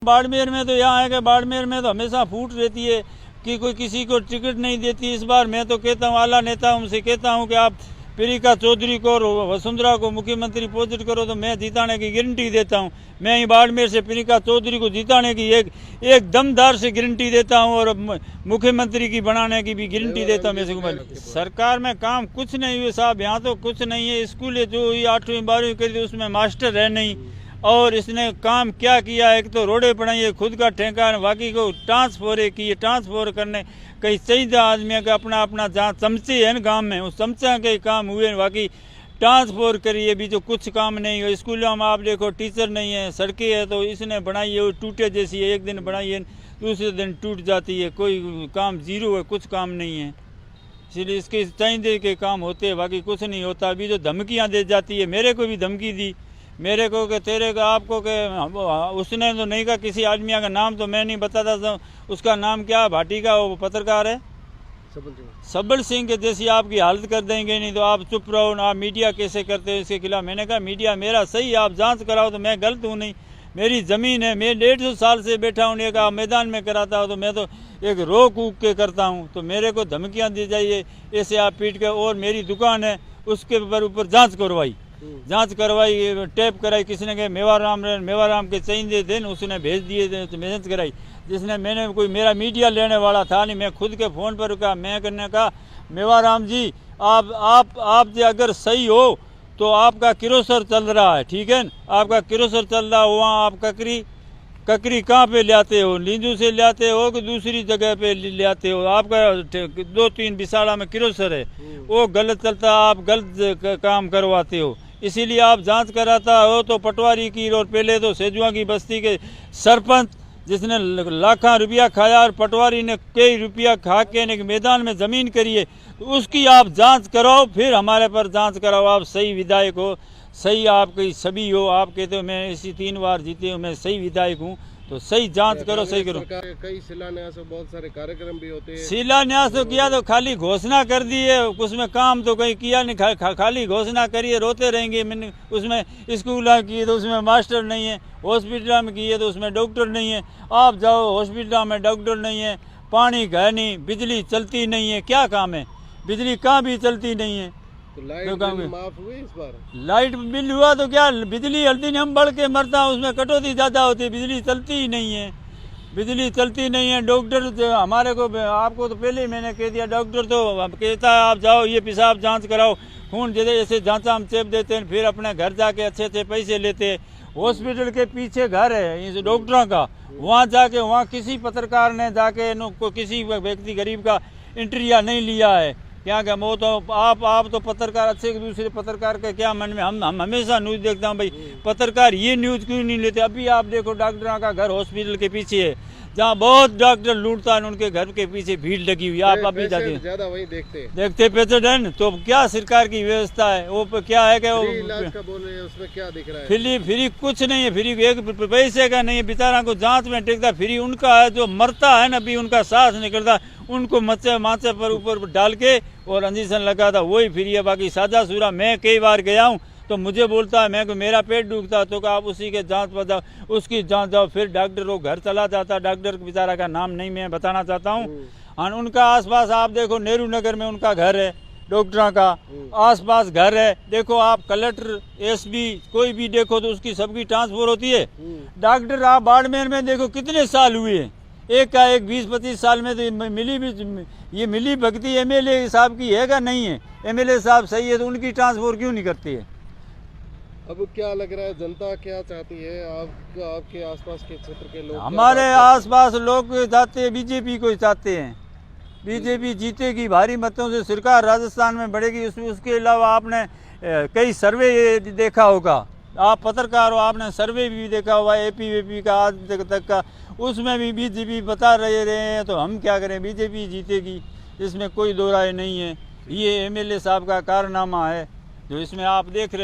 बाड़मेर में तो यहाँ है कि बाड़मेर में तो हमेशा फूट रहती है कि कोई किसी को टिकट नहीं देती। इस बार मैं तो कहता हूँ आला नेता उनसे कहता हूँ कि आप प्रियंका चौधरी को और वसुंधरा को मुख्यमंत्री पोस्ट करो तो मैं जिताने की गारंटी देता हूँ। मैं ही बाड़मेर से प्रियंका चौधरी को जिताने की एक दमदार से गारंटी देता हूँ और मुख्यमंत्री की बनाने की भी गारंटी देता हूँ। मैं सरकार में काम कुछ नहीं हुए साहब, यहाँ तो कुछ नहीं है। स्कूल जो 8वीं 12वीं कर दी उसमें मास्टर है नहीं और इसने काम क्या किया, एक तो रोडे बनाई है खुद का ठेका, बाकी को ट्रांसफर किए। ट्रांसफर करने कहीं चाहिए आदमी का अपना अपना जहाँ चमचे हैं गांव में उस चमचा के काम हुए, बाकी ट्रांसफर करिए भी तो कुछ काम नहीं हो। स्कूलों में आप देखो टीचर नहीं है, सड़कें है तो इसने बनाई है वो टूटे जैसी है, एक दिन बनाई है दूसरे दिन टूट जाती है, कोई काम जीरो है, कुछ काम नहीं है। इसलिए इसके चाहिए के काम होते हैं, बाकी कुछ नहीं होता। अभी जो धमकियाँ दे जाती है, मेरे को भी धमकी दी, मेरे को के तेरे का आपको के उसने तो नहीं कहा किसी आदमी का नाम तो मैं नहीं बताता था, उसका नाम क्या भाटी का वो पत्रकार है सबल सिंह के जैसी आपकी हालत कर देंगे, नहीं तो आप चुप रहो ना। आप मीडिया कैसे करते हो इसके खिलाफ? मैंने कहा मीडिया मेरा सही, आप जांच कराओ तो मैं गलत हूँ नहीं, मेरी ज़मीन है, मैं 150 साल से बैठा हूँ, एक मैदान में कराता हूँ तो मैं तो एक रोक उक के करता हूँ, तो मेरे को धमकियाँ दी जाइए ऐसे आप पीट के। और मेरी दुकान है उसके ऊपर जाँच करवाई, टैप कराई, किसी ने कहा मेवाराम के चाहिए दिन उसने भेज दिए तो मेहनत कराई, जिसने मैंने कोई मेरा मीडिया लेने वाला था नहीं, मैं खुद के फ़ोन पर कहा, मैं करने कहा मेवाराम जी आप जो अगर सही हो तो आपका किरोसर चल रहा है, ठीक है, आपका किरोसर चल रहा है, वहाँ आप ककरी कहाँ पे ले आते हो, लींजू से ले आते हो कि दूसरी जगह पे ले आते हो? आपका 2-3 बिसाड़ा में किरोसर है, वो गलत चलता, आप गलत काम करवाते हो, इसीलिए आप जांच कराता हो। तो पटवारी की और पहले तो सेजुआ की बस्ती के सरपंच जिसने लाखों रुपया खाया और पटवारी ने कई रुपया खा के मैदान में ज़मीन करी है, तो उसकी आप जांच कराओ, फिर हमारे पर जांच कराओ। आप सही विधायक हो, सही आपकी सभी हो, आप कहते हो मैं इसी 3 बार जीते हूँ, मैं सही विधायक हूँ, तो सही जांच करो, सही करो। कई शिलान्यास बहुत सारे कार्यक्रम भी होते हैं। शिलान्यास तो किया तो खाली घोषणा कर दी है, उसमें काम तो कहीं किया नहीं, खाली घोषणा करिए, रोते रहेंगे। मैंने उसमें स्कूल किए तो उसमें मास्टर नहीं है, हॉस्पिटल में किए तो उसमें डॉक्टर नहीं है। आप जाओ हॉस्पिटल में डॉक्टर नहीं है, पानी घर नहीं, बिजली चलती नहीं है, क्या काम है? बिजली कहाँ भी चलती नहीं है। तो लाइट बिल माफ हुए इस बार? लाइट बिल हुआ तो क्या, बिजली हर दिन हम बढ़ के मरता है, उसमें कटौती ज़्यादा होती है, बिजली चलती ही नहीं है, बिजली चलती नहीं है। डॉक्टर हमारे को, आपको तो पहले ही मैंने कह दिया, डॉक्टर तो कहता है आप जाओ ये पेशाब जांच कराओ, खून जैसे जांचा हम चेप देते हैं, फिर अपने घर जाके अच्छे पैसे लेते हैं। हॉस्पिटल के पीछे घर है इस डॉक्टरों का, वहाँ जाके वहाँ किसी पत्रकार ने जाके किसी व्यक्ति गरीब का इंटरव्यू नहीं लिया है। क्या क्या वो तो आप तो पत्रकार अच्छे, दूसरे पत्रकार के क्या मन में, हम हमेशा न्यूज़ देखता हूँ भाई, पत्रकार ये न्यूज़ क्यों नहीं लेते? अभी आप देखो डॉक्टरों का घर हॉस्पिटल के पीछे है, जहाँ बहुत डॉक्टर लूटता है, उनके घर के पीछे भीड़ लगी हुई है। आप अभी जाते ज्यादा वही देखते पेशेंट, तो क्या सरकार की व्यवस्था है? वो क्या है कि वो इलाज का बोल रहे हैं, उसमें क्या दिख रहा है? फ्री कुछ नहीं है, फ्री एक पैसे का नहीं है, बेचारा को जांच में टिकता फ्री उनका है, जो मरता है ना अभी उनका सांस निकलता उनको माचे पर ऊपर डाल के और इंजेक्शन लगा था, वही फ्री है। बाकी सादा सूरा मैं कई बार गया हूँ तो मुझे बोलता है मैं को मेरा पेट दुखता तो आप उसी के जांच पर जाओ, उसकी जांच जाओ, फिर डॉक्टर वो घर चला जाता। डॉक्टर बेचारा का नाम नहीं मैं बताना चाहता हूँ। और उनका आसपास आप देखो नेहरू नगर में उनका घर है, डॉक्टरों का आसपास घर है, देखो आप कलेक्टर एसपी कोई भी देखो तो उसकी सबकी ट्रांसफर होती है। डॉक्टर आप बाड़मेर में देखो कितने साल हुए हैं, एक का एक 20-25 साल में तो ये मिली भगती एमएलए साहब की है क्या? नहीं है। एमएलए साहब सही है तो उनकी ट्रांसफर क्यों नहीं करती है? अब क्या लग रहा है, जनता क्या चाहती है? आपके आसपास के क्षेत्र के लोग, हमारे आसपास लोग चाहते हैं बीजेपी को चाहते हैं, बीजेपी जीतेगी भारी मतों से, सरकार राजस्थान में बढ़ेगी। उसके अलावा आपने कई सर्वे देखा होगा, आप पत्रकार हो, आपने सर्वे भी देखा होगा एपी का आज तक का, उसमें भी बीजेपी बता रहे हैं, तो हम क्या करें, बीजेपी जीतेगी, इसमें कोई दो राय नहीं है। ये एमएलए साहब का कारनामा है जो इसमें आप देख रहे